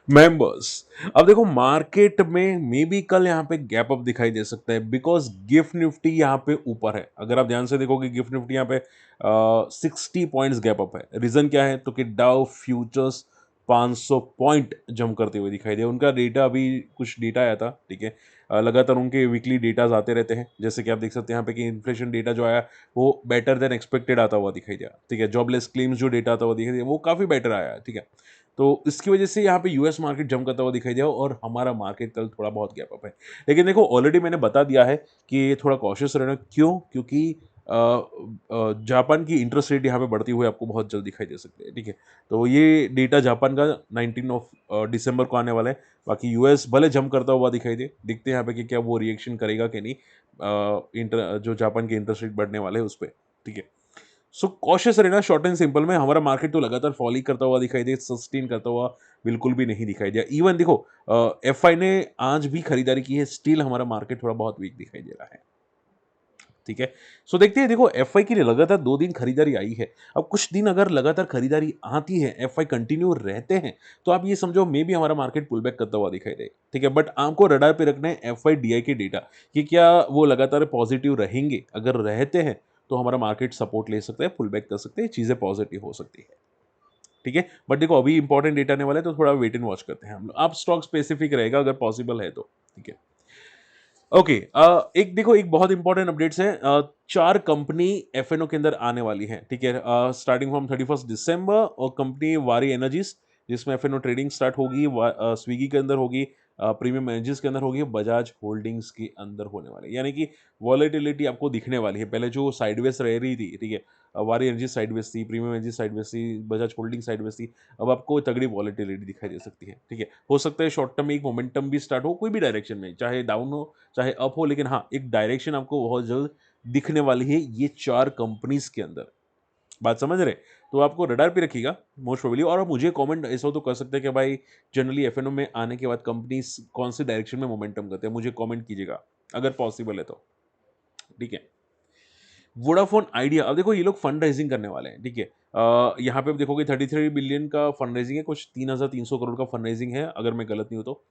Members. अब देखो market में मे बी कल यहाँ पे गैप अप दिखाई दे सकता है बिकॉज गिफ्ट निफ्टी यहाँ पे ऊपर है। अगर आप ध्यान से देखोगे गिफ्ट निफ्टी यहाँ पे 60 पॉइंट्स गैप अप है। रीजन क्या है तो कि डाउ फ्यूचर्स 500 पॉइंट जम करते हुए दिखाई दे। उनका डेटा अभी कुछ डेटा आया था, ठीक है। लगातार उनके वीकली डेटाज आते रहते हैं, जैसे कि आप देख सकते हैं यहाँ पे कि इन्फ्लेशन डेटा जो आया वो बेटर देन एक्सपेक्टेड आता हुआ दिखाई दिया, ठीक है। जॉबलेस क्लेम्स जो डेटा आता हुआ दिखाई दिया वो काफी बेटर आया है, ठीक है। तो इसकी वजह से यहाँ पे यूएस मार्केट जम करता हुआ दिखाई दिया और हमारा मार्केट कल थोड़ा बहुत गैप अप है। लेकिन देखो ऑलरेडी मैंने बता दिया है कि थोड़ा कॉशियस रहना। क्यों? क्योंकि जापान की इंटरेस्ट रेट यहाँ पे बढ़ती हुई आपको बहुत जल्द दिखाई दे सकती है, ठीक है। तो ये डेटा जापान का 19 दिसंबर को आने वाला है। बाकी यूएस भले जम करता हुआ दिखाई दे, देखते हैं यहाँ पे कि क्या वो रिएक्शन करेगा कि नहीं। जो जापान के इंटरेस्ट रेट बढ़ने वाले हैं उस पर, ठीक है। सो कॉशियस रहना शॉर्ट एंड सिंपल में। हमारा मार्केट तो लगातार फॉल ही करता हुआ दिखाई दे, सस्टेन करता हुआ बिल्कुल भी नहीं दिखाई दिया। इवन देखो एफआई ने आज भी खरीदारी की है, स्टिल हमारा मार्केट थोड़ा बहुत वीक दिखाई दे रहा है, ठीक है। सो देखते हैं, देखो एफआई की लगातार 2 दिन खरीदारी आई है। अब कुछ दिन अगर लगातार खरीदारी आती है, एफआई कंटिन्यू रहते हैं, तो आप ये समझो मे भी हमारा मार्केट पुल बैक करता हुआ दिखाई दे, ठीक है। बट आपको रडार पे रखना है एफआई डीआई के डेटा कि क्या वो लगातार पॉजिटिव रहेंगे। अगर रहते हैं तो हमारा मार्केट सपोर्ट ले सकता है, पुल बैक कर सकते हैं, चीजें पॉजिटिव हो सकती है, ठीक है। बट देखो अभी इंपॉर्टेंट डेटा आने वाला है तो थोड़ा वेट एंड वॉच करते हैं हम लोग। आप स्टॉक स्पेसिफिक रहेगा अगर पॉसिबल है तो, ठीक है। ओके, एक देखो एक बहुत इंपॉर्टेंट अपडेट्स है। 4 कंपनी एफएनओ के अंदर आने वाली है, ठीक है। स्टार्टिंग फ्रॉम 31 दिसंबर, और कंपनी वारी एनर्जीज जिसमें एफएनओ ट्रेडिंग स्टार्ट होगी, स्विगी के अंदर होगी, प्रीमियम एनर्जीज के अंदर होगी, बजाज होल्डिंग्स के अंदर होने वाली है। यानी कि वॉलेटिलिटी आपको दिखने वाली है। पहले जो साइडवेज रह रही थी, ठीक है, वारी एनर्जी साइडवेज थी, प्रीमियम एनर्जी साइडवेज थी, बजाज होल्डिंग साइडवेज थी। अब आपको तगड़ी वॉलेटिलिटी दिखाई दे सकती है, ठीक है। हो सकता है शॉर्ट टर्म में एक मोमेंटम भी स्टार्ट हो कोई भी डायरेक्शन में, चाहे डाउन हो चाहे अप हो, लेकिन हाँ एक डायरेक्शन आपको बहुत जल्द दिखने वाली है ये 4 कंपनीज के अंदर। बात समझ रहे? तो आपको रडार पे रखिएगा मोस्ट प्रोबेबली। और आप मुझे कमेंट ऐसा तो कर सकते हैं कि भाई जनरली एफएनओ में आने के बाद कंपनीज कौन से डायरेक्शन में मोमेंटम करते हैं, मुझे कमेंट कीजिएगा अगर पॉसिबल है तो, ठीक है। वोडाफोन आइडिया, अब देखो ये लोग फंड राइजिंग करने वाले हैं, ठीक है। यहाँ पे आप देखोगे 33 बिलियन का फंड राइजिंग है, कुछ 3,300 करोड़ का फंड राइजिंग है अगर मैं गलत नहीं हूं तो।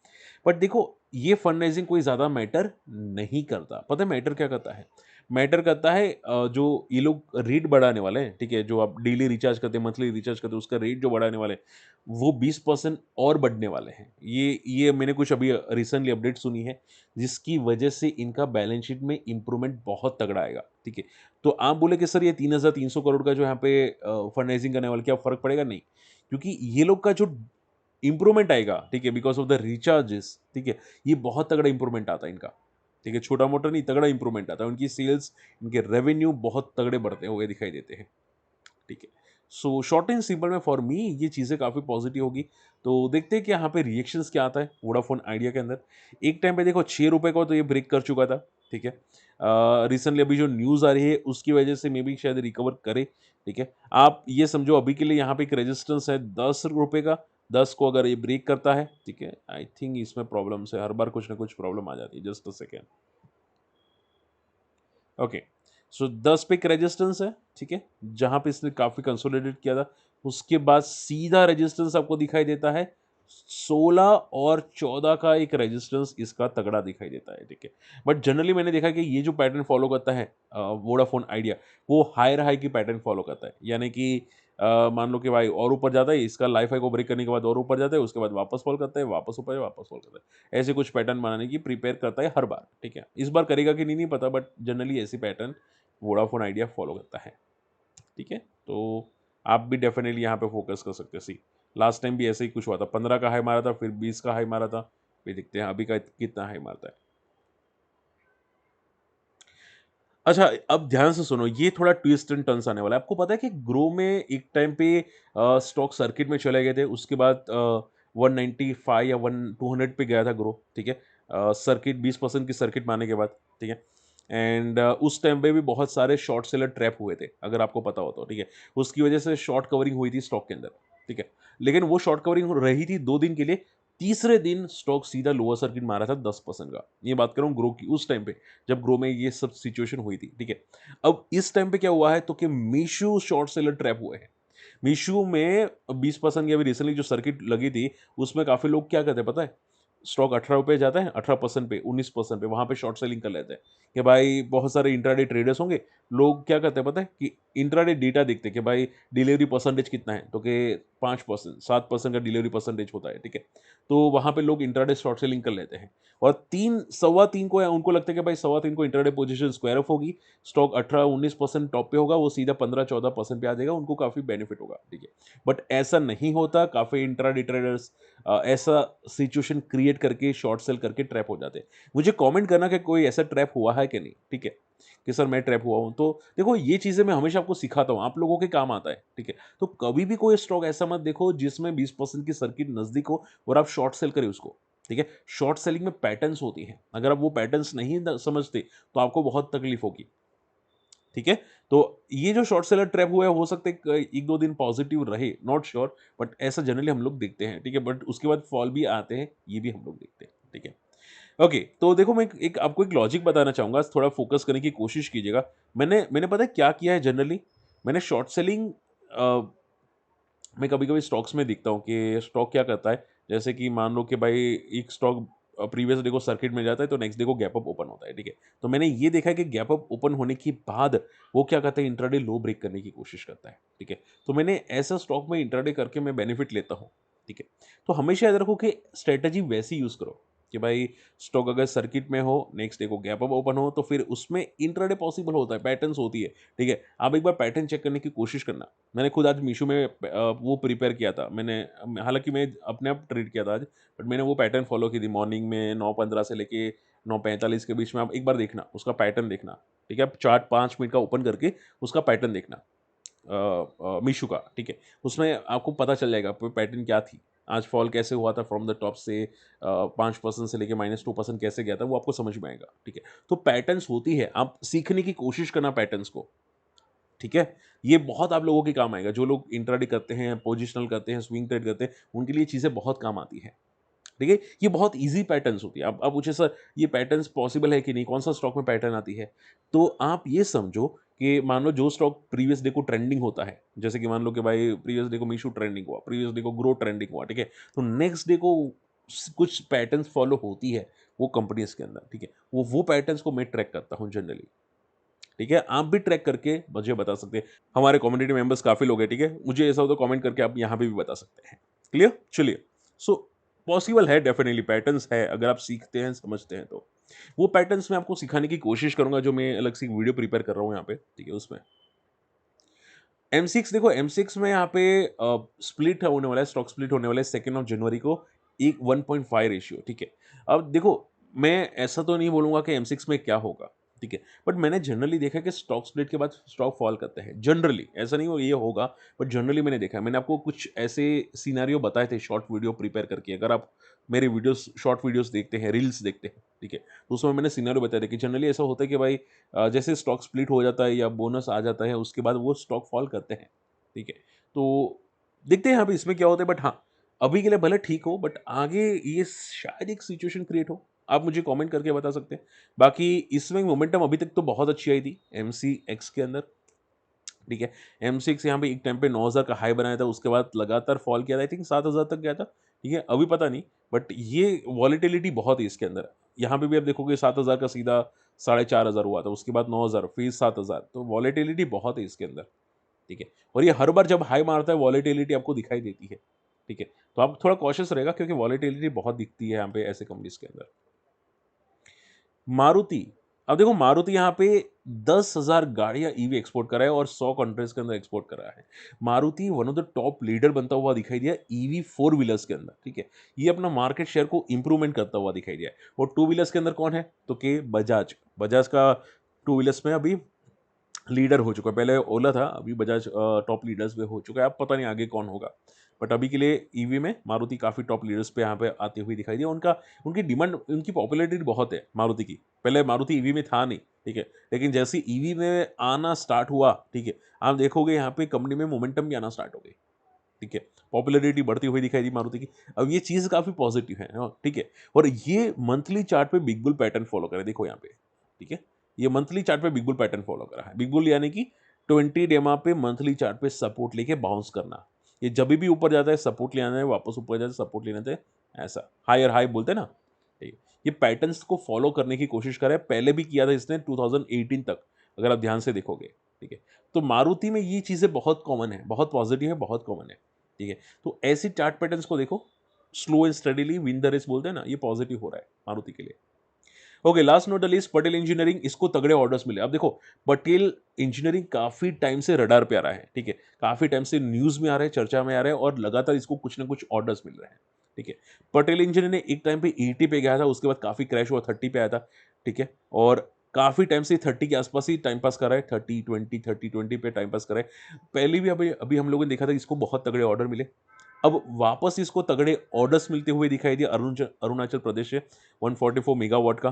बट देखो ये फंड राइजिंग कोई ज्यादा मैटर नहीं करता। पता है मैटर क्या करता है? मैटर करता है जो ये लोग रेट बढ़ाने वाले हैं, ठीक है। जो आप डेली रिचार्ज करते हैं, मंथली रिचार्ज करते हैं, उसका रेट जो बढ़ाने वाले हैं वो 20% और बढ़ने वाले हैं। ये मैंने कुछ अभी रिसेंटली अपडेट सुनी है, जिसकी वजह से इनका बैलेंस शीट में इंप्रूवमेंट बहुत तगड़ा आएगा, ठीक है। तो आप बोले कि सर ये 3,300 करोड़ का जो यहाँ पे फंड रेजिंग करने वाले क्या फर्क पड़ेगा? नहीं, क्योंकि ये लोग का जो इंप्रूवमेंट आएगा, ठीक है, बिकॉज ऑफ द रिचार्जेस, ठीक है, ये बहुत तगड़ा इंप्रूवमेंट आता है इनका, ठीक है। छोटा मोटा नहीं, तगड़ा इंप्रूवमेंट आता है। उनकी सेल्स, इनके रेवेन्यू बहुत तगड़े बढ़ते हुए दिखाई देते हैं, ठीक है। सो शॉर्ट एंड सिंपल में फॉर मी ये चीज़ें काफ़ी पॉजिटिव होगी। तो देखते हैं कि यहाँ पे रिएक्शंस क्या आता है वोडाफोन आइडिया के अंदर। एक टाइम पे देखो 6 रुपए को तो ये ब्रेक कर चुका था, ठीक है। रिसेंटली अभी जो न्यूज़ आ रही है उसकी वजह से मे बी शायद रिकवर करे, ठीक है। आप ये समझो अभी के लिए यहाँ पे एक रेजिस्टेंस है 10 रुपए का। 10 को अगर ये ब्रेक करता है, ठीक है, आई थिंक इसमें प्रॉब्लम है, हर बार कुछ ना कुछ प्रॉब्लम आ जाती है। Just a second. ओके, सो 10 पे एक रेजिस्टेंस है, ठीक है, जहां पे इसने काफी कंसोलिडेट किया था। उसके बाद सीधा रेजिस्टेंस आपको दिखाई देता है 16 और 14 का एक रेजिस्टेंस इसका तगड़ा दिखाई देता है, ठीक है। बट जनरली मैंने देखा कि ये जो पैटर्न फॉलो करता है वोडाफोन आइडिया, वो हायर हाई की पैटर्न फॉलो करता है। यानी कि मान लो कि भाई और ऊपर जाता है, इसका लाइफ हाई को ब्रेक करने के बाद और ऊपर जाता है, उसके बाद वापस फॉल करता है, वापस ऊपर है, वापस फॉल करता है। ऐसे कुछ पैटर्न बनाने की प्रिपेयर करता है हर बार, ठीक है। इस बार करेगा कि नहीं पता, बट जनरली ऐसी पैटर्न वोडाफोन आइडिया फॉलो करता है, ठीक है। तो आप भी डेफिनेटली यहाँ पे फोकस कर सकते हैं। सी लास्ट टाइम भी ऐसे ही कुछ हुआ था, 15 का हाई मारा था, फिर 20 का हाई मारा था। फिर देखते हैं अभी का कितना हाई मारता है। अच्छा, अब ध्यान से सुनो, ये थोड़ा ट्विस्ट एंड टर्न्स आने वाला है। आपको पता है कि ग्रो में एक टाइम पे स्टॉक सर्किट में चले गए थे, उसके बाद 195 या 200 पे गया था ग्रो, ठीक है। सर्किट 20% की सर्किट मारने के बाद, ठीक है। एंड उस टाइम पे भी बहुत सारे शॉर्ट सेलर ट्रैप हुए थे, अगर आपको पता हो तो, ठीक है। उसकी वजह से शॉर्ट कवरिंग हुई थी स्टॉक के अंदर, ठीक है। लेकिन वो शॉर्ट कवरिंग रही थी 2 दिन के लिए। तीसरे दिन स्टॉक सीधा लोअर सर्किट मारा था 10% का। ये बात कर रहा हूँ ग्रो की, उस टाइम पे जब ग्रो में ये सब सिचुएशन हुई थी, ठीक है। अब इस टाइम पे क्या हुआ है तो कि मीशो शॉर्ट सेलर ट्रैप हुए हैं। मीशो में 20% की अभी रिसेंटली जो सर्किट लगी थी, उसमें काफ़ी लोग क्या करते हैं पता है? स्टॉक ₹18 जाता है, 18% पे, 19% पे, वहाँ पे शॉर्ट सेलिंग कर लेते हैं कि भाई बहुत सारे इंट्राडे ट्रेडर्स होंगे, लोग क्या करते हैं पता है? कि इंट्राडे डेटा देखते हैं कि भाई डिलीवरी परसेंटेज कितना है, तो कि 5%, 7% का डिलीवरी परसेंटेज होता है, ठीक है? तो वहाँ पे लोग इंट्राडे शॉर्ट सेलिंग कर लेते हैं और 3 सवा 3 को या उनको लगता है कि भाई सवा 3 को इंट्राडे पोजीशन स्क्वायर ऑफ होगी, स्टॉक 18-19% टॉप पे होगा, वो सीधा 15-14% पे आ जाएगा, उनको काफ़ी बेनिफिट होगा, ठीक है? बट ऐसा नहीं होता, काफ़ी इंट्राडे ट्रेडर्स ऐसा सिचुएशन क्रिएट करके शॉर्ट सेल करके ट्रैप हो जाते हैं। मुझे कमेंट करना कि कोई ऐसा ट्रैप हुआ है कि नहीं, ठीक है? कि सर मैं ट्रैप हुआ हूँ, तो देखो ये चीज़ें मैं हमेशा आपको सिखाता हूँ, आप लोगों के काम आता है, ठीक है? तो कभी भी कोई स्टॉक ऐसा मत देखो जिसमें 20% की सर्किट नज़दीक हो और आप शॉर्ट सेल करें उसको, ठीक है? शॉर्ट सेलिंग में पैटर्न्स होती हैं, अगर आप वो पैटर्न्स नहीं न समझते, तो आपको बहुत तकलीफ होगी। ठीक है? तो ये जो शॉर्ट सेलर ट्रैप हुआ है, हो सकता है क 1-2 दिन पॉज़िटिव रहे, नॉट श्योर बट ऐसा जनरली हम लोग देखते हैं, ठीक है? बट उसके बाद फॉल भी आते हैं, ये भी हम लोग देखते हैं, ठीक है? ओके, तो देखो मैं एक आपको एक लॉजिक बताना चाहूँगा, थोड़ा फ़ोकस करने की कोशिश कीजिएगा। मैंने मैंने पता है क्या किया है जनरली? मैंने शॉर्ट सेलिंग मैं कभी-कभी स्टॉक्स में देखता हूँ कि स्टॉक क्या करता है, जैसे कि मान लो कि भाई एक स्टॉक प्रीवियस डे को सर्किट में जाता है, तो नेक्स्ट डे को गैप अप ओपन होता है, ठीक है? तो मैंने ये देखा है कि गैप अप ओपन होने के बाद वो क्या करता है इंट्राडे लो ब्रेक करने की कोशिश करता है, ठीक है? तो मैंने ऐसा स्टॉक में इंट्राडे करके मैं बेनिफिट लेता हूँ, ठीक है? तो हमेशा याद रखो कि स्ट्रैटेजी वैसी यूज़ करो कि भाई स्टॉक अगर सर्किट में हो, नेक्स्ट डे को गैप अप ओपन हो, तो फिर उसमें इंट्राडे पॉसिबल होता है, पैटर्न्स होती है, ठीक है? आप एक बार पैटर्न चेक करने की कोशिश करना। मैंने खुद आज मीशो में वो प्रिपेयर किया था। मैंने हालाँकि मैं अपने आप ट्रेड किया था आज, बट मैंने वो पैटर्न फ़ॉलो की थी मॉर्निंग में 9:15 से लेके 9:45 के बीच में आप एक बार देखना, उसका पैटर्न देखना, ठीक है? आप चार्ट 5 मिनट का ओपन करके उसका पैटर्न देखना। मीशो का, ठीक है? उसमें आपको पता चल जाएगा प पैटर्न क्या थी। आज फॉल कैसे हुआ था फ्रॉम द टॉप से 5% से लेके -2% कैसे गया था, वो आपको समझ में आएगा, ठीक है? तो पैटर्न्स होती है, आप सीखने की कोशिश करना पैटर्न्स को। ठीक है? ये बहुत आप लोगों के काम आएगा, जो लोग इंट्राडे करते हैं, पोजिशनल करते हैं, स्विंग ट्रेड करते हैं, उनके लिए चीज़ें बहुत काम आती हैं। ठीक है? ये बहुत ईज़ी पैटर्न्स होती है। आप पूछे सर ये पैटर्न्स पॉसिबल है कि नहीं? कौन-सा स्टॉक में पैटर्न आती है? तो आप ये समझो कि मान लो जो स्टॉक प्रीवियस डे को ट्रेंडिंग होता है, जैसे कि मान लो कि भाई प्रीवियस डे को मीशो ट्रेंडिंग हुआ, प्रीवियस डे को ग्रो ट्रेंडिंग हुआ, ठीक है? तो नेक्स्ट डे को कुछ पैटर्न्स फॉलो होती है, वो कंपनीज़ के अंदर, ठीक है? वो पैटर्न्स को मैं ट्रैक करता हूँ जनरली। ठीक है? आप भी ट्रैक करके मुझे बता सकते हैं। हमारे कम्युनिटी मेंबर्स काफ़ी लोग हैं, ठीक है? मुझे ऐसा हो तो कमेंट करके आप यहाँ पे भी बता सकते हैं। क्लियर? चलिए, सो पॉसिबल है डेफिनिटली पैटर्न्स है अगर आप सीखते हैं, समझते हैं तो। वो पैटर्न्स मैं आपको सिखाने की कोशिश करूँगा जो मैं अलग से एक वीडियो प्रिपेयर कर रहा हूँ यहाँ पे, ठीक है? उसमें। M6 देखो M6 में यहाँ पे स्प्लिट होने वाला है, स्टॉक स्प्लिट होने वाला है 2 जनवरी को एक 1.5 रेशियो, ठीक है? अब देखो, मैं ऐसा तो नहीं बोलूँगा कि M6 में क्या होगा, ठीक है? बट मैंने जनरली देखा है कि स्टॉक स्प्लिट के बाद स्टॉक फॉल करते हैं, जनरली ऐसा नहीं वो ये होगा, बट जनरली मैंने देखा है। मैंने आपको कुछ ऐसे सिनेरियो बताए थे शॉर्ट वीडियो प्रिपेयर करके, अगर आप मेरे वीडियोज़ शॉर्ट वीडियोज़ देखते हैं, रील्स देखते हैं, ठीक है? तो उसमें मैंने सिनेरियो बताया था कि जनरली ऐसा होता है कि भाई जैसे स्टॉक स्प्लिट हो जाता है या बोनस आ जाता है, उसके बाद वो स्टॉक फॉल करते हैं, ठीक है? तो देखते हैं यहाँ पे इसमें क्या होता है बट हाँ, अभी के लिए भले ठीक हो बट आगे ये शायद एक सिचुएशन क्रिएट हो। आप मुझे कमेंट करके बता सकते हैं। बाकी इसमें मोमेंटम अभी तक तो बहुत अच्छी आई थी एमसीएक्स के अंदर, ठीक है? एम6 यहाँ पे एक टाइम पे 9000 का हाई बनाया था, उसके बाद लगातार फॉल किया था, आई थिंक 7000 तक गया था, ठीक है? अभी पता नहीं, बट ये वॉलेटिलिटी बहुत है इसके अंदर। यहाँ पे भी आप देखोगे 7000 का सीधा 4500 हुआ था, उसके बाद 9000 फिर 7000 तो वॉलेटिलिटी बहुत है इसके अंदर, ठीक है? और ये हर बार जब हाई मारता है वॉलेटिलिटी आपको दिखाई देती है, ठीक है? तो आप थोड़ा कॉशियस रहेगा क्योंकि वॉलेटिलिटी बहुत दिखती है यहाँ पे ऐसे कंपनीज़ के अंदर। मारुति, अब देखो मारुति यहाँ पे 10,000 गाड़ियाँ ईवी एक्सपोर्ट कर रहा है और 100 कंट्रीज़ के अंदर एक्सपोर्ट कर रहा है। Maruti one of the top leader बनता हुआ दिखाई दिया ईवी फोर व्हीलर्स के अंदर, ठीक है? ये अपना मार्केट शेयर को इंप्रूवमेंट करता हुआ दिखाई दिया है और टू व्हीलर्स के अंदर कौन है? तो के बजाज। बजाज का टू व्हीलर्स में अभी लीडर हो चुका है। पहले ओला था, अभी बजाज टॉप लीडर्स पे हो चुका है। अब पता नहीं आगे कौन होगा। बट अभी के लिए ईवी में मारुति काफ़ी टॉप लीडर्स पे यहाँ पे आती हुई दिखाई दी। उनका उनकी डिमांड उनकी पॉपुलैरिटी बहुत है मारुति की। पहले मारुति ईवी में था नहीं, ठीक है? लेकिन जैसे ईवी में आना स्टार्ट हुआ, ठीक है? आप देखोगे यहाँ पे कंपनी में मोमेंटम भी आना स्टार्ट हो गई, ठीक है? पॉपुलैरिटी बढ़ती हुई दिखाई दी मारुति की। अब ये चीज़ काफ़ी पॉजिटिव है, ठीक है? और ये मंथली चार्ट पे बिग बुल पैटर्न फॉलो करे, देखो यहाँ पे, ठीक है? ये मंथली चार्ट पे बिग बुल पैटर्न फॉलो कर रहा है। बिग बुल यानी कि 20 डेमा पे मंथली चार्ट पे सपोर्ट लेके बाउंस करना, ये जब भी ऊपर जाता है सपोर्ट ले आना है, वापस ऊपर जाता है सपोर्ट लेना है, ऐसा हायर हाई बोलते हैं ना, ठीक है। ये पैटर्न्स को फॉलो करने की कोशिश करें, पहले भी किया था इसने 2018 तक, अगर आप ध्यान से देखोगे, ठीक है। तो मारुति में ये चीज़ें बहुत कॉमन है, बहुत पॉजिटिव है, बहुत कॉमन है, ठीक है। तो ऐसी चार्ट पैटर्न्स को देखो, slow and steadily win the race बोलते हैं ना, ये पॉजिटिव हो रहा है मारुति के लिए। Okay, last note the list, Patel engineering, इसको तगड़े ऑर्डर्स मिले। अब देखो, पटेल इंजीनियरिंग काफी टाइम से रडार पे आ रहा है, ठीक है, काफी टाइम से न्यूज में आ रहा है, चर्चा में आ रहा है, और लगातार इसको कुछ ना कुछ ऑर्डर्स मिल रहे हैं, ठीक है। पटेल इंजीनियरिंग ने एक टाइम पे 80 पे गया था, उसके बाद काफी क्रैश हुआ, 30 पे आया था, ठीक है, और काफी टाइम से 30 के आसपास ही टाइम पास कर रहा है, 30 20 पे टाइम पास कर रहा है। पहले भी अभी अभी हम लोगों ने देखा था, इसको बहुत तगड़े ऑर्डर मिले, अब वापस इसको तगड़े ऑर्डर्स मिलते हुए दिखाई दिया। अरुणाचल प्रदेश से 144 मेगावाट का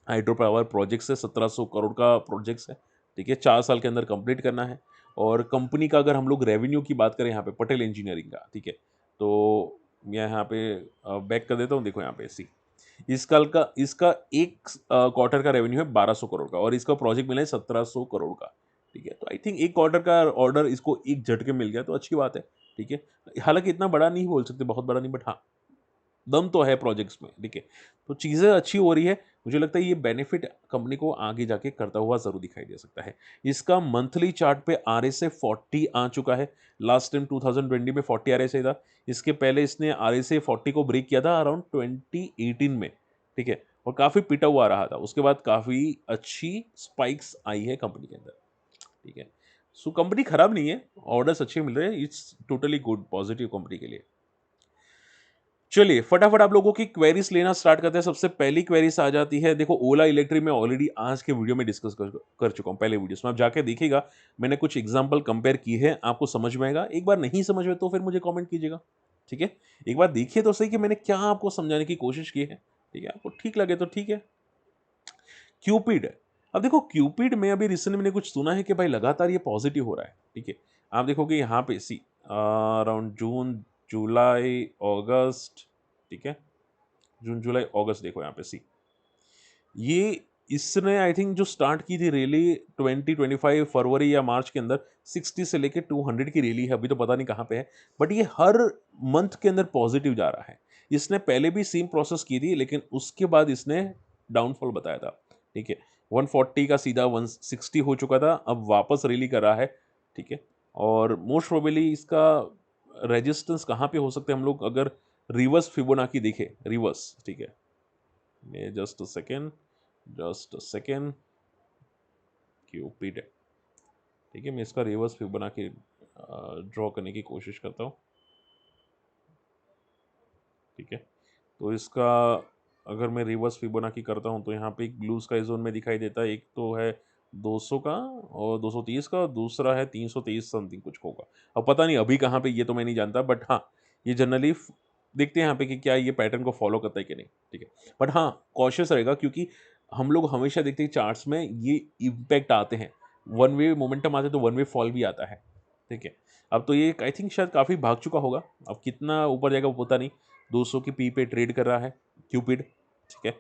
हाइड्रो पावर प्रोजेक्ट्स है, 1700 करोड़ का प्रोजेक्ट्स है, ठीक है, 4 साल के अंदर कंप्लीट करना है। और कंपनी का अगर हम लोग रेवेन्यू की बात करें यहाँ पे पटेल इंजीनियरिंग का, ठीक है, तो मैं यहाँ पे बैक कर देता हूँ, देखो यहाँ पे सी, इसका एक क्वार्टर का रेवेन्यू है 1200 करोड़ का, और इसका प्रोजेक्ट मिला है 1700 करोड़ का, ठीक है। तो आई थिंक एक क्वार्टर का ऑर्डर इसको एक झटके मिल गया, तो अच्छी बात है, ठीक है। हालांकि इतना बड़ा नहीं बोल सकते, बहुत बड़ा नहीं, बट हाँ, दम तो है प्रोजेक्ट्स में, ठीक है। तो चीज़ें अच्छी हो रही है, मुझे लगता है ये बेनिफिट कंपनी को आगे जाके करता हुआ ज़रूर दिखाई दे सकता है। इसका मंथली चार्ट पे आरएसए 40 आ चुका है, लास्ट टाइम 2020 में 40 आरएसए था, इसके पहले इसने आरएसए 40 को ब्रेक किया था अराउंड 2018 में, ठीक है, और काफ़ी पिटा हुआ रहा था, उसके बाद काफ़ी अच्छी स्पाइक्स आई है कंपनी के अंदर, ठीक है। सो कंपनी खराब नहीं है, ऑर्डर्स अच्छे मिल रहे हैं, it's totally good, positive company के लिए। चलिए फटाफट आप लोगों की क्वेरीज लेना स्टार्ट करते हैं। सबसे पहली क्वेरीज आ जाती है, देखो ओला इलेक्ट्रिक में ऑलरेडी आज के वीडियो में डिस्कस कर चुका हूं, पहले वीडियोस में आप जाके देखिएगा, मैंने कुछ एग्जांपल कंपेयर की है, आपको समझ में आएगा। एक बार नहीं समझ में तो फिर मुझे कमेंट कीजिएगा, ठीक है। एक बार देखिए तो सही कि मैंने क्या आपको समझाने की कोशिश की है, ठीक है, आपको ठीक लगे तो ठीक है। क्यूपिड, अब देखो क्यूपिड में अभी रिसेंट मैंने कुछ सुना है कि भाई लगातार ये पॉजिटिव हो रहा है, ठीक है। आप देखोगे यहाँ पे सी, अराउंड जून जुलाई अगस्त, ठीक है, जून जुलाई अगस्त, देखो यहाँ पे सी, ये इसने आई थिंक जो स्टार्ट की थी रैली 2025 फरवरी या मार्च के अंदर, 60 से लेके 200 की रैली है, अभी तो पता नहीं कहाँ पे है, बट ये हर मंथ के अंदर पॉजिटिव जा रहा है। इसने पहले भी सेम प्रोसेस की थी, लेकिन उसके बाद इसने डाउनफॉल बताया था, ठीक है। 140 का सीधा 160 हो चुका था, अब वापस रैली कर रहा है, ठीक है। और मोस्ट प्रोबेबली इसका रेजिस्टेंस कहाँ पे हो सकते हैं, हम लोग अगर रिवर्स फिबोनाकी देखें, रिवर्स, ठीक है, ये जस्ट अ सेकेंड, क्यूपिड, ठीक है, मैं इसका रिवर्स फिबोनाकी ड्रॉ करने की कोशिश करता हूँ, ठीक है। तो इसका अगर मैं रिवर्स फिबोनाकी करता हूँ तो यहाँ पे एक ब्लू स्काई जोन में दिखाई देता है, एक तो है 200 का और 230 का, दूसरा है 323 समथिंग कुछ होगा, अब पता नहीं अभी कहाँ पे, ये तो मैं नहीं जानता, बट हाँ ये जनरली देखते हैं यहाँ पे कि क्या ये पैटर्न को फॉलो करता है कि नहीं, ठीक है। बट हाँ कॉशियस रहेगा, क्योंकि हम लोग हमेशा देखते हैं चार्ट्स में ये इम्पैक्ट आते हैं, वन वे मोमेंटम आते हैं तो वन वे फॉल भी आता है, ठीक है। अब तो ये आई थिंक शायद काफ़ी भाग चुका होगा, अब कितना ऊपर जाएगा वो पता नहीं, 200 की पी पे ट्रेड कर रहा है क्यूपिड, ठीक है।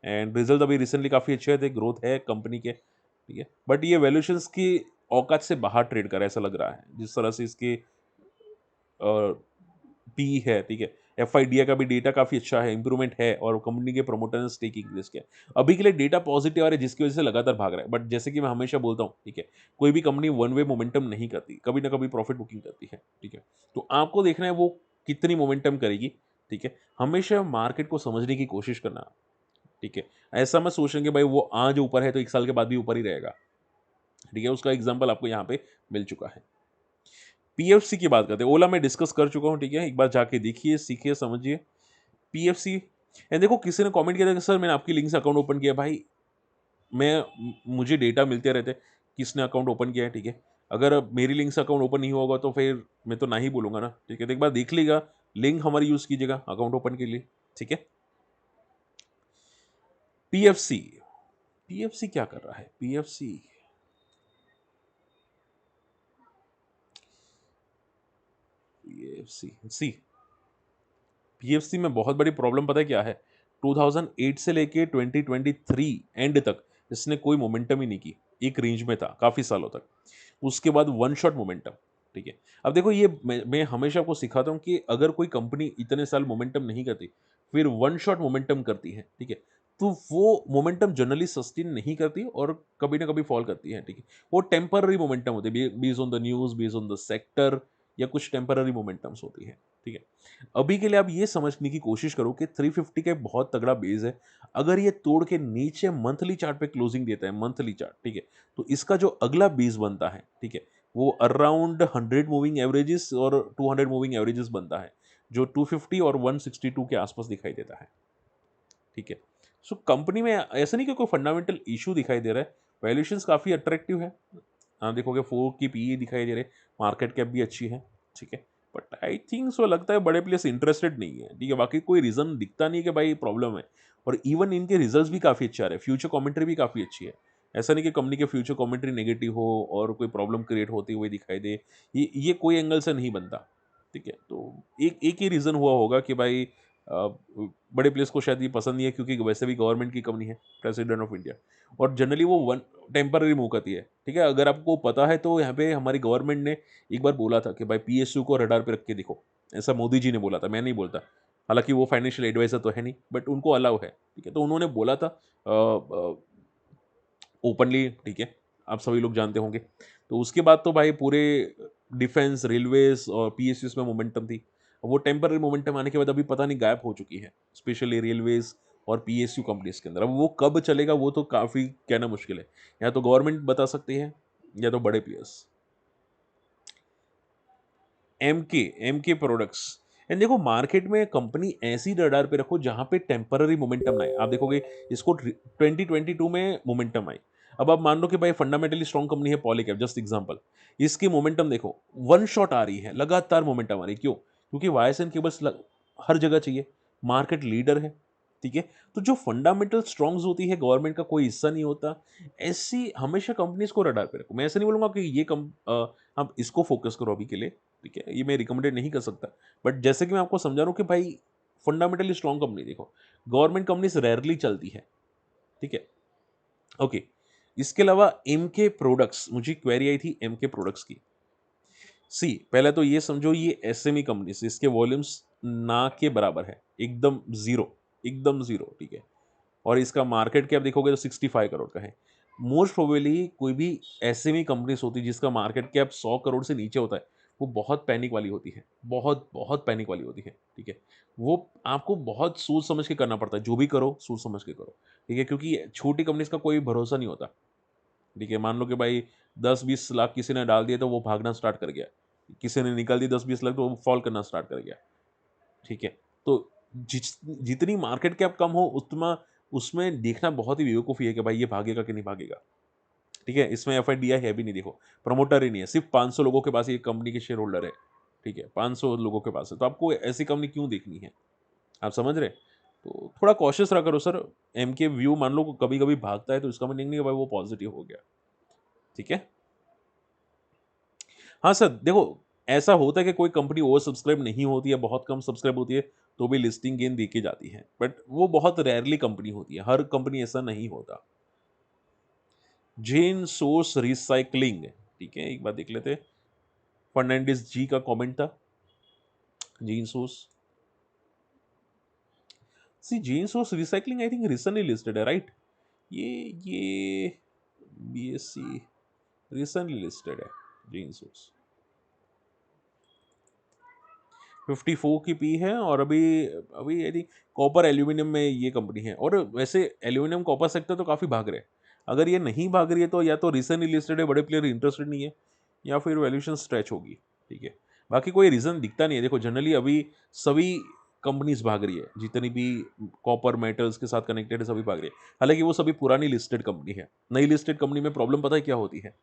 एंड रिजल्ट अभी रिसेंटली काफ़ी अच्छे थे, ग्रोथ है कंपनी के, ठीक है, बट ये वैल्यूएशंस की औकात से बाहर ट्रेड कर रहा है ऐसा लग रहा है, जिस तरह से इसके पी है, ठीक है। एफ का भी डेटा काफ़ी अच्छा है, इंप्रूवमेंट है, और कंपनी के प्रमोटर ने स्टेक इंक्रीज किया, अभी के लिए डेटा पॉजिटिव आ रहा है, जिसकी वजह से लगातार भाग रहा है। बट जैसे कि मैं हमेशा बोलता हूँ, ठीक है, कोई भी कंपनी वन वे मोमेंटम नहीं करती, कभी ना कभी प्रॉफिट बुकिंग करती है, ठीक है। तो आपको देखना है वो कितनी मोमेंटम करेगी, ठीक है। हमेशा मार्केट को समझने की कोशिश करना, ठीक है। ऐसा मत सोचें कि भाई वो आज ऊपर है तो एक साल के बाद भी ऊपर ही रहेगा, ठीक है, उसका एग्जाम्पल आपको यहाँ पे मिल चुका है। पीएफसी की बात करते हैं, ओला में डिस्कस कर चुका हूँ, ठीक है, एक बार जाके देखिए, सीखिए, समझिए। पीएफसी, एंड देखो किसी ने कमेंट किया था कि सर मैंने आपकी लिंक से अकाउंट ओपन किया, भाई मुझे डेटा मिलते रहते किसने अकाउंट ओपन किया है, ठीक है। अगर मेरी लिंक से अकाउंट ओपन नहीं होगा तो फिर मैं तो ना ही बोलूंगा ना, ठीक है। तो एक बार देख लीजिएगा, लिंक हमारी यूज कीजिएगा अकाउंट ओपन के लिए, ठीक है। पीएफसी, पीएफसी क्या कर रहा है, पीएफसी, पीएफसी सी, पीएफसी में बहुत बड़ी प्रॉब्लम पता है क्या है, 2008 से लेके 2023 एंड तक इसने कोई मोमेंटम ही नहीं की, एक रेंज में था काफी सालों तक। उसके बाद वन शॉट मोमेंटम, ठीक है। अब देखो ये मैं हमेशा आपको सिखाता हूँ कि अगर कोई कंपनी इतने साल मोमेंटम नहीं करती, फिर वन शॉट मोमेंटम करती है, ठीक है, तो वो मोमेंटम जनरली सस्टेन नहीं करती और कभी ना कभी फॉल करती है, ठीक है। वो टेम्पररी मोमेंटम होती है, based on the news, based on the sector, या कुछ टेम्पररी मोमेंटम्स होती है, ठीक है। अभी के लिए आप ये समझने की कोशिश करो कि 350 का एक बहुत तगड़ा बेस है। अगर ये तोड़ के नीचे मंथली चार्ट पे क्लोजिंग देता है, मंथली चार्ट, ठीक है, तो इसका जो अगला बेस बनता है, ठीक है, वो अराउंड 100 मूविंग एवरेजेस और 200 मूविंग एवरेजेस बनता है, जो 250 और 162 के आसपास दिखाई देता है, ठीक है। सो कंपनी में ऐसा नहीं कि कोई फंडामेंटल इशू दिखाई दे रहा है, वैल्यूएशंस काफ़ी अट्रैक्टिव है। आप देखोगे 4 की पीई दिखाई दे रहे, मार्केट कैप भी अच्छी है, ठीक है। बट आई थिंक सो लगता है बड़े प्लेयर्स इंटरेस्टेड नहीं है, ठीक है। बाकी कोई रीज़न दिखता नहीं कि भाई प्रॉब्लम है, और इवन इनके रिजल्ट्स भी काफ़ी अच्छे आ रहे हैं, फ्यूचर कमेंट्री भी काफ़ी अच्छी है। ऐसा नहीं कि कंपनी के फ्यूचर कमेंट्री नेगेटिव हो और कोई प्रॉब्लम क्रिएट होती हुई दिखाई दे, ये कोई एंगल से नहीं बनता, ठीक है। तो एक एक ही रीज़न हुआ होगा कि भाई अ, बड़े प्लेयर्स को शायद ये पसंद नहीं है, क्योंकि वैसे भी गवर्नमेंट की कंपनी है, प्रेसिडेंट ऑफ इंडिया, और जनरली वो वन टेम्पररी मूव करती है, ठीक है। अगर आपको पता है तो यहाँ पे हमारी गवर्नमेंट ने एक बार बोला था कि भाई पीएसयू को रडार पे रख के देखो, ऐसा मोदी जी ने बोला था, मैं नहीं बोलता। हालांकि वो फाइनेंशियल एडवाइजर तो है नहीं, बट उनको अलाउ है, ठीक है। तो उन्होंने बोला था ओपनली, ठीक है, आप सभी लोग जानते होंगे। तो उसके बाद तो भाई पूरे डिफेंस, रेलवेज और पीएसयूज में मोमेंटम थी। वो टेम्पररी मोमेंटम आने के बाद अभी पता नहीं गायब हो चुकी है, स्पेशली रेलवेज और पीएसयू कंपनीज के अंदर। अब वो कब चलेगा वो तो काफ़ी कहना मुश्किल है, या तो गवर्नमेंट बता सकती है या तो बड़े प्लेयर्स। एमके प्रोडक्ट्स, एंड देखो मार्केट में कंपनी ऐसी रडार पे रखो जहां पे टेम्पररी मोमेंटम ना आए। आप देखोगे इसको 2022 में मोमेंटम आई। अब आप मान लो कि भाई फंडामेंटली स्ट्रॉन्ग कंपनी है पॉलीकैब, जस्ट एग्जांपल, इसकी मोमेंटम देखो, वन शॉट आ रही है, लगातार मोमेंटम आ रही है, क्यों? क्योंकि वाईएसएन केबल्स हर जगह चाहिए, मार्केट लीडर है, ठीक है। तो जो फंडामेंटल स्ट्रॉन्ग्स होती है, गवर्नमेंट का कोई हिस्सा नहीं होता, ऐसी हमेशा कंपनीज को रडार पे रखो। मैं ऐसे नहीं बोलूंगा कि ये आप इसको फोकस करो अभी के लिए, ठीक है, ये मैं रिकमेंडेड नहीं कर सकता। बट जैसे कि मैं आपको समझा रहा हूँ कि भाई फंडामेंटली स्ट्रॉन्ग कंपनी देखो, गवर्नमेंट कंपनीज रेयरली चलती है, ठीक है। ओके, इसके अलावा एमके प्रोडक्ट्स, मुझे क्वेरी आई थी एमके प्रोडक्ट्स की। सी, पहले तो ये समझो ये एसएमई कंपनी से इसके वॉल्यूम्स ना के बराबर है, एकदम जीरो, एकदम जीरो, ठीक है। और इसका मार्केट कैप देखोगे तो 65 करोड़ का है। मोस्ट प्रोबेबली कोई भी एसएमई कंपनीज होती है जिसका मार्केट कैप 100 करोड़ से नीचे होता है, वो बहुत पैनिक वाली होती है, बहुत बहुत पैनिक वाली होती है, ठीक है। वो आपको बहुत सोच समझ के करना पड़ता है, जो भी करो सोच समझ के करो, ठीक है, क्योंकि छोटी कंपनीज का कोई भरोसा नहीं होता, ठीक है। मान लो कि भाई 10-20 लाख किसी ने डाल दिया तो वो भागना स्टार्ट कर गया, किसी ने निकाल दी 10-20 लाख तो वो फॉल करना स्टार्ट कर गया, ठीक है। तो जितनी मार्केट कैप कम हो उतना उसमें देखना बहुत ही बेवकूफ़ी है कि भाई ये भागेगा कि नहीं भागेगा, ठीक है। इसमें एफआईडीआई है भी नहीं, देखो प्रमोटर ही नहीं है, सिर्फ 500 लोगों के पास ये कंपनी के शेयर होल्डर है, ठीक है, 500 लोगों के पास है, तो आपको ऐसी कंपनी क्यों देखनी है? आप समझ रहे? तो थोड़ा कॉशियस रहा करो सर। एम के व्यू मान लो कभी कभी भागता है तो इसका मतलब नहीं है भाई वो पॉजिटिव हो गया, ठीक है। हाँ सर, देखो ऐसा होता है कि कोई कंपनी ओवर सब्सक्राइब नहीं होती है, बहुत कम सब्सक्राइब होती है, तो भी लिस्टिंग गेन देके जाती है, बट वो बहुत रेयरली कंपनी होती है, हर कंपनी ऐसा नहीं होता। जेन सोर्स रिसाइकलिंग, ठीक है, एक बार देख लेते हैं। फर्नांडिस जी का कमेंट था, Jain source, see Jain source recycling I think recently listed है, राइट? ये बीएससी रिसेंटली लिस्टेड है, जेन सोर्स 54 की पी है, और अभी अभी आई थिंक कॉपर एल्यूमिनियम में ये कंपनी है, और वैसे एल्यूमिनियम कॉपर सेक्टर तो काफ़ी भाग रहे हैं। अगर ये नहीं भाग रही है तो या तो रिसेंटली लिस्टेड है, बड़े प्लेयर इंटरेस्टेड नहीं है, या फिर वैल्यूएशन स्ट्रेच होगी, ठीक है। बाकी कोई रीज़न दिखता नहीं है। देखो जनरली अभी सभी कंपनीज भाग रही है, जितनी भी कॉपर मेटल्स के साथ कनेक्टेड है सभी भाग रही है। हालांकि वो सभी पुरानी लिस्टेड कंपनी है। नई लिस्टेड कंपनी में प्रॉब्लम पता है क्या होती है,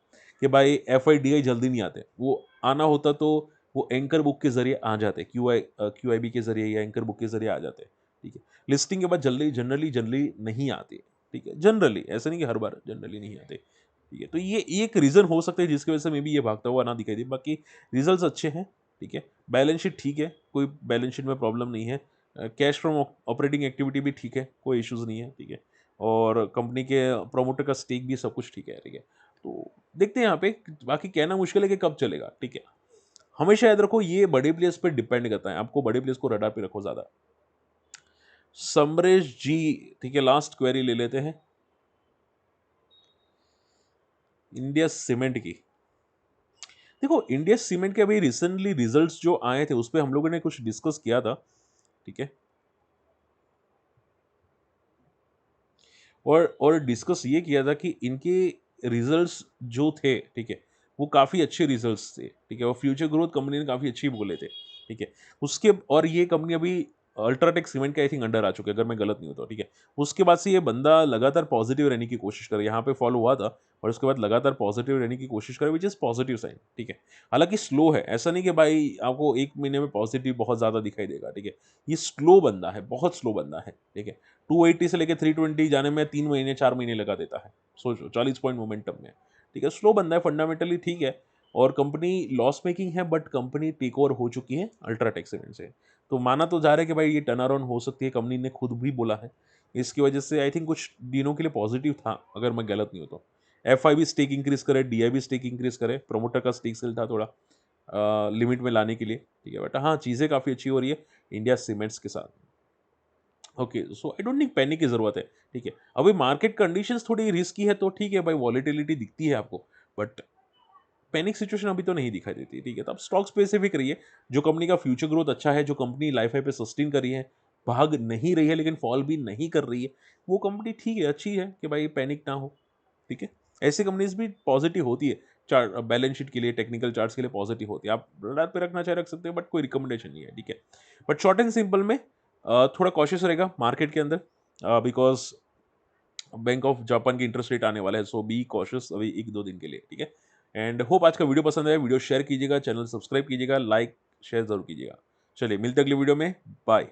कि भाई एफआईडीआई जल्दी नहीं आते, वो आना होता तो वो एंकर बुक के जरिए आ जाते, क्यूआईबी के जरिए या एंकर बुक के जरिए आ जाते, ठीक है। लिस्टिंग के बाद जल्दी जनरली नहीं आते, ठीक है, जनरली, ऐसा नहीं कि हर बार जनरली नहीं आते, ठीक है। तो ये एक रीज़न हो सकता है जिसकी वजह से मे बी ये भागता हुआ ना दिखाई दे। बाकी रिजल्ट्स अच्छे हैं, ठीक है, बैलेंस शीट ठीक है, कोई बैलेंस शीट में प्रॉब्लम नहीं है, कैश फ्रॉम ऑपरेटिंग एक्टिविटी भी ठीक है, कोई इश्यूज़ नहीं है, ठीक है, और कंपनी के प्रोमोटर का स्टेक भी सब कुछ ठीक है, ठीक है। तो देखते हैं यहाँ पे, बाकी कहना मुश्किल है कि कब चलेगा, ठीक है। हमेशा याद रखो ये बड़े प्लेयर्स पे डिपेंड करता है, आपको बड़े प्लेयर्स को रडार पे रखो ज़्यादा। समरेश जी, ठीक है, लास्ट क्वेरी ले लेते हैं इंडिया सीमेंट की। देखो इंडिया सीमेंट के अभी रिसेंटली रिजल्ट्स जो आए थे उस पे हम लोगों ने कुछ डिस्कस किया था, ठीक है। और डिस्कस ये किया था कि इनके रिजल्ट्स जो थे, ठीक है, वो काफ़ी अच्छे रिजल्ट्स थे, ठीक है, और फ्यूचर ग्रोथ कंपनी ने काफ़ी अच्छी बोले थे, ठीक है। उसके और ये कंपनी अभी अल्ट्राटेक सीमेंट के आई थिंक अंडर आ चुके हैं, अगर मैं गलत नहीं होता, ठीक है। उसके बाद से ये बंदा लगातार पॉजिटिव रहने की कोशिश करे, यहाँ पे फॉलो हुआ था और उसके बाद लगातार पॉजिटिव रहने की कोशिश करे, विच इज़ पॉजिटिव साइन, ठीक है। हालांकि स्लो है, ऐसा नहीं कि भाई आपको 1 महीने में पॉजिटिव बहुत ज़्यादा दिखाई देगा, ठीक है। ये स्लो बंदा है, बहुत स्लो बंदा है, ठीक है। 280 से लेकर 320 जाने में 3 महीने 4 महीने लगा देता है, सोचो 40 पॉइंट मोमेंटम में, ठीक है। स्लो बंदा है, फंडामेंटली ठीक है। और कंपनी लॉस मेकिंग है, बट कंपनी टेक ओवर हो चुकी है अल्ट्राटेक सीमेंट से, तो माना तो जा रहा है कि भाई ये टर्न अराउंड हो सकती है, कंपनी ने खुद भी बोला है। इसकी वजह से आई थिंक कुछ दिनों के लिए पॉजिटिव था, अगर मैं गलत नहीं हूँ तो। एफ आई भी स्टेक इंक्रीज करे, डी आई भी स्टेक इंक्रीज करे, प्रोमोटर का स्टेक सेल था थोड़ा लिमिट में लाने के लिए, ठीक है। बट हाँ, चीज़ें काफ़ी अच्छी हो रही है इंडिया सीमेंट्स के साथ। Okay, so I don't think panic की ज़रूरत है, ठीक है। अभी मार्केट कंडीशंस थोड़ी रिस्की है तो ठीक है भाई, वॉलेटिलिटी दिखती है आपको, बट पैनिक सिचुएशन अभी तो नहीं दिखाई देती, ठीक है। तो आप स्टॉक स्पेसिफिक रहिए, जो कंपनी का फ्यूचर ग्रोथ अच्छा है, जो कंपनी लाइफ हाई पे सस्टेन कर रही है, भाग नहीं रही है लेकिन फॉल भी नहीं कर रही है, वो कंपनी ठीक है, अच्छी है कि भाई पैनिक ना हो, ठीक है। ऐसी कंपनीज भी पॉजिटिव होती है, चार्ट बैलेंस शीट के लिए, टेक्निकल चार्ट्स के लिए पॉजिटिव होती है, आप रडार पे रखना चाहे रख सकते हो, बट कोई रिकमेंडेशन नहीं है, ठीक है। बट शॉर्ट एंड सिंपल में थोड़ा कॉशियस रहेगा मार्केट के अंदर, बिकॉज बैंक ऑफ जापान की इंटरेस्ट रेट आने वाला है, सो बी कॉशियस अभी 1-2 दिन के लिए, ठीक है। एंड होप आज का वीडियो पसंद आया, वीडियो शेयर कीजिएगा, चैनल सब्सक्राइब कीजिएगा, लाइक शेयर जरूर कीजिएगा। चलिए मिलते हैं अगले वीडियो में, बाय।